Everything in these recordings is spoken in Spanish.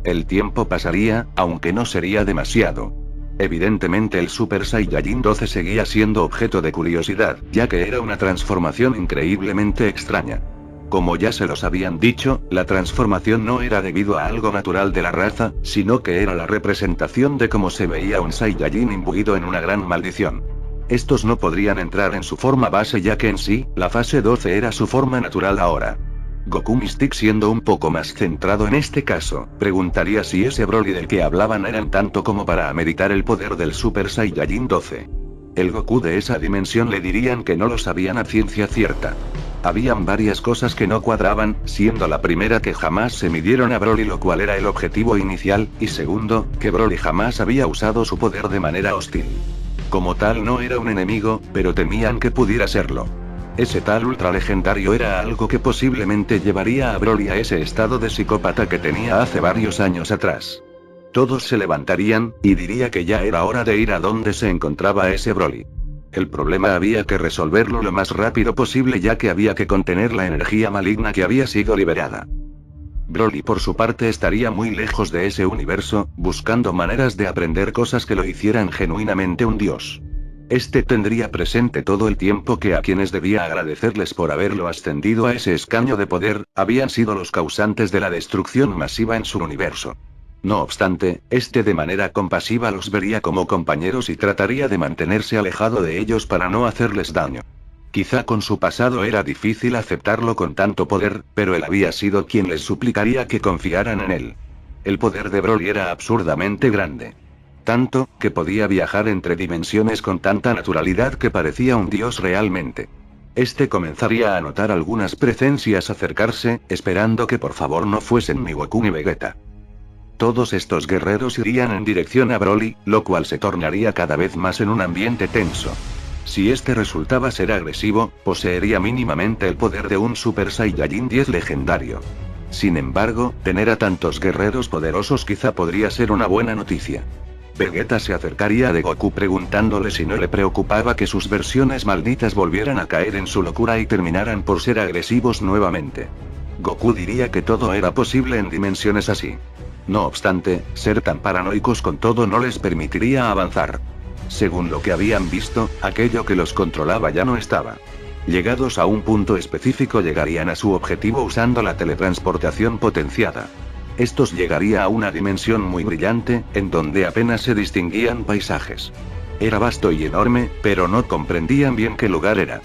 el tiempo pasaría, aunque no sería demasiado. Evidentemente el Super Saiyajin 12 seguía siendo objeto de curiosidad, ya que era una transformación increíblemente extraña. Como ya se los habían dicho, la transformación no era debido a algo natural de la raza, sino que era la representación de cómo se veía un Saiyajin imbuido en una gran maldición. Estos no podrían entrar en su forma base ya que en sí, la fase 12 era su forma natural ahora. Goku Mystic, siendo un poco más centrado en este caso, preguntaría si ese Broly del que hablaban eran tanto como para ameritar el poder del Super Saiyajin 12. El Goku de esa dimensión le dirían que no lo sabían a ciencia cierta. Habían varias cosas que no cuadraban, siendo la primera que jamás se midieron a Broly, lo cual era el objetivo inicial, y segundo, que Broly jamás había usado su poder de manera hostil. Como tal no era un enemigo, pero temían que pudiera serlo. Ese tal ultra legendario era algo que posiblemente llevaría a Broly a ese estado de psicópata que tenía hace varios años atrás. Todos se levantarían, y diría que ya era hora de ir a donde se encontraba ese Broly. El problema había que resolverlo lo más rápido posible ya que había que contener la energía maligna que había sido liberada. Broly por su parte estaría muy lejos de ese universo, buscando maneras de aprender cosas que lo hicieran genuinamente un dios. Este tendría presente todo el tiempo que a quienes debía agradecerles por haberlo ascendido a ese escaño de poder, habían sido los causantes de la destrucción masiva en su universo. No obstante, este de manera compasiva los vería como compañeros y trataría de mantenerse alejado de ellos para no hacerles daño. Quizá con su pasado era difícil aceptarlo con tanto poder, pero él había sido quien les suplicaría que confiaran en él. El poder de Broly era absurdamente grande. Tanto, que podía viajar entre dimensiones con tanta naturalidad que parecía un dios realmente. Este comenzaría a notar algunas presencias acercarse, esperando que por favor no fuesen ni Goku ni Vegeta. Todos estos guerreros irían en dirección a Broly, lo cual se tornaría cada vez más en un ambiente tenso. Si este resultaba ser agresivo, poseería mínimamente el poder de un Super Saiyajin 10 legendario. Sin embargo, tener a tantos guerreros poderosos quizá podría ser una buena noticia. Vegeta se acercaría a Goku preguntándole si no le preocupaba que sus versiones malditas volvieran a caer en su locura y terminaran por ser agresivos nuevamente. Goku diría que todo era posible en dimensiones así. No obstante, ser tan paranoicos con todo no les permitiría avanzar. Según lo que habían visto, aquello que los controlaba ya no estaba. Llegados a un punto específico llegarían a su objetivo usando la teletransportación potenciada. Estos llegaría a una dimensión muy brillante, en donde apenas se distinguían paisajes. Era vasto y enorme, pero no comprendían bien qué lugar era.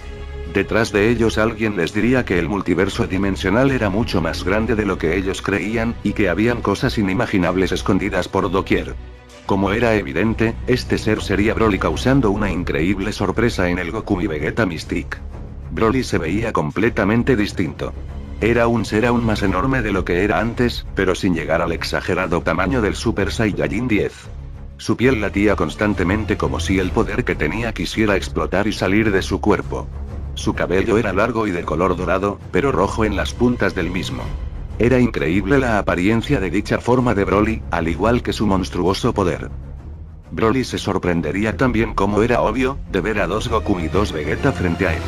Detrás de ellos alguien les diría que el multiverso dimensional era mucho más grande de lo que ellos creían, y que habían cosas inimaginables escondidas por doquier. Como era evidente, este ser sería Broly, causando una increíble sorpresa en el Goku y Vegeta Mystic. Broly se veía completamente distinto. Era un ser aún más enorme de lo que era antes, pero sin llegar al exagerado tamaño del Super Saiyajin 10. Su piel latía constantemente como si el poder que tenía quisiera explotar y salir de su cuerpo. Su cabello era largo y de color dorado, pero rojo en las puntas del mismo. Era increíble la apariencia de dicha forma de Broly, al igual que su monstruoso poder. Broly se sorprendería también, como era obvio, de ver a dos Goku y dos Vegeta frente a él.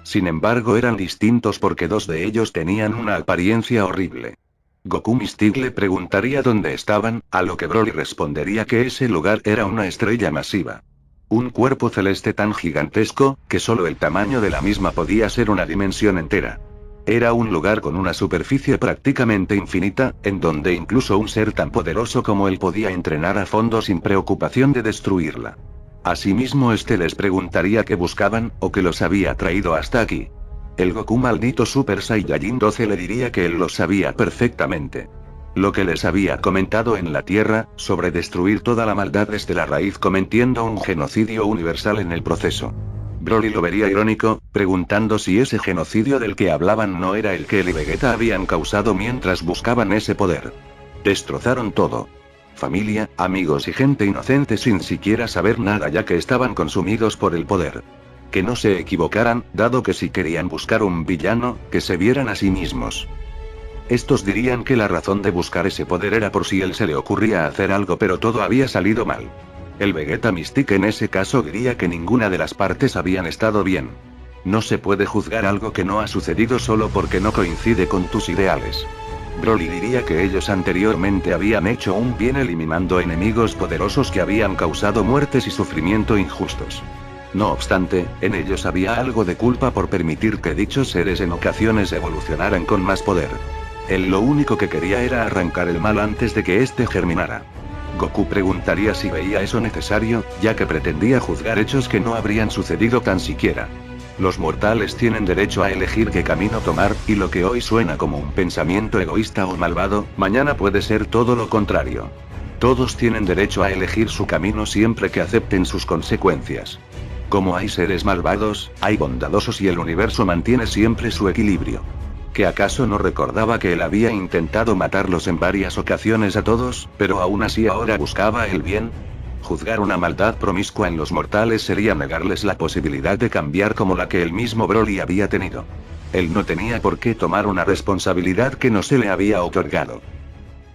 Sin embargo eran distintos porque dos de ellos tenían una apariencia horrible. Goku Mystic le preguntaría dónde estaban, a lo que Broly respondería que ese lugar era una estrella masiva. Un cuerpo celeste tan gigantesco, que solo el tamaño de la misma podía ser una dimensión entera. Era un lugar con una superficie prácticamente infinita, en donde incluso un ser tan poderoso como él podía entrenar a fondo sin preocupación de destruirla. Asimismo este les preguntaría qué buscaban, o qué los había traído hasta aquí. El Goku maldito Super Saiyajin 12 le diría que él lo sabía perfectamente. Lo que les había comentado en la Tierra, sobre destruir toda la maldad desde la raíz, cometiendo un genocidio universal en el proceso. Broly lo vería irónico, preguntando si ese genocidio del que hablaban no era el que él y Vegeta habían causado mientras buscaban ese poder. Destrozaron todo. Familia, amigos y gente inocente sin siquiera saber nada ya que estaban consumidos por el poder. Que no se equivocaran, dado que si querían buscar un villano, que se vieran a sí mismos. Estos dirían que la razón de buscar ese poder era por si él se le ocurría hacer algo, pero todo había salido mal. El Vegeta Mystic en ese caso diría que ninguna de las partes habían estado bien. No se puede juzgar algo que no ha sucedido solo porque no coincide con tus ideales. Broly diría que ellos anteriormente habían hecho un bien eliminando enemigos poderosos que habían causado muertes y sufrimiento injustos. No obstante, en ellos había algo de culpa por permitir que dichos seres en ocasiones evolucionaran con más poder. Él lo único que quería era arrancar el mal antes de que éste germinara. Goku preguntaría si veía eso necesario, ya que pretendía juzgar hechos que no habrían sucedido tan siquiera. Los mortales tienen derecho a elegir qué camino tomar, y lo que hoy suena como un pensamiento egoísta o malvado, mañana puede ser todo lo contrario. Todos tienen derecho a elegir su camino siempre que acepten sus consecuencias. Como hay seres malvados, hay bondadosos y el universo mantiene siempre su equilibrio. ¿Que acaso no recordaba que él había intentado matarlos en varias ocasiones a todos, pero aún así ahora buscaba el bien? Juzgar una maldad promiscua en los mortales sería negarles la posibilidad de cambiar como la que el mismo Broly había tenido. Él no tenía por qué tomar una responsabilidad que no se le había otorgado.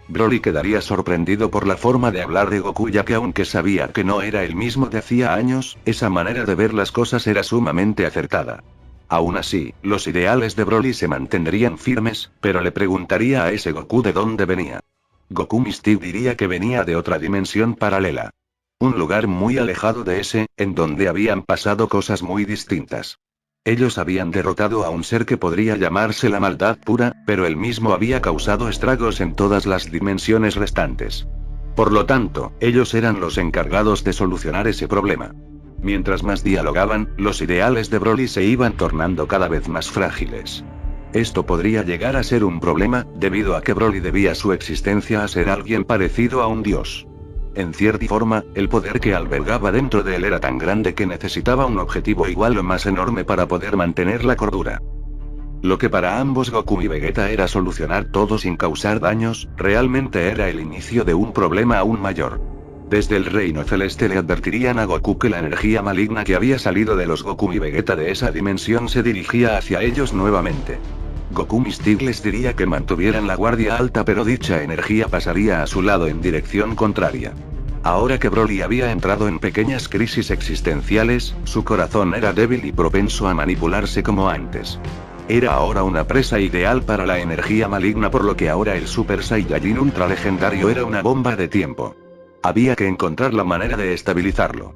Broly quedaría sorprendido por la forma de hablar de Goku, ya que aunque sabía que no era el mismo de hacía años, esa manera de ver las cosas era sumamente acertada. Aún así, los ideales de Broly se mantendrían firmes, pero le preguntaría a ese Goku de dónde venía. Goku Mystic diría que venía de otra dimensión paralela. Un lugar muy alejado de ese, en donde habían pasado cosas muy distintas. Ellos habían derrotado a un ser que podría llamarse la maldad pura, pero él mismo había causado estragos en todas las dimensiones restantes. Por lo tanto, ellos eran los encargados de solucionar ese problema. Mientras más dialogaban, los ideales de Broly se iban tornando cada vez más frágiles. Esto podría llegar a ser un problema, debido a que Broly debía su existencia a ser alguien parecido a un dios. En cierta forma, el poder que albergaba dentro de él era tan grande que necesitaba un objetivo igual o más enorme para poder mantener la cordura. Lo que para ambos Goku y Vegeta era solucionar todo sin causar daños, realmente era el inicio de un problema aún mayor. Desde el Reino Celeste le advertirían a Goku que la energía maligna que había salido de los Goku y Vegeta de esa dimensión se dirigía hacia ellos nuevamente. Goku Mystic les diría que mantuvieran la guardia alta, pero dicha energía pasaría a su lado en dirección contraria. Ahora que Broly había entrado en pequeñas crisis existenciales, su corazón era débil y propenso a manipularse como antes. Era ahora una presa ideal para la energía maligna, por lo que ahora el Super Saiyajin Ultra legendario era una bomba de tiempo. Había que encontrar la manera de estabilizarlo.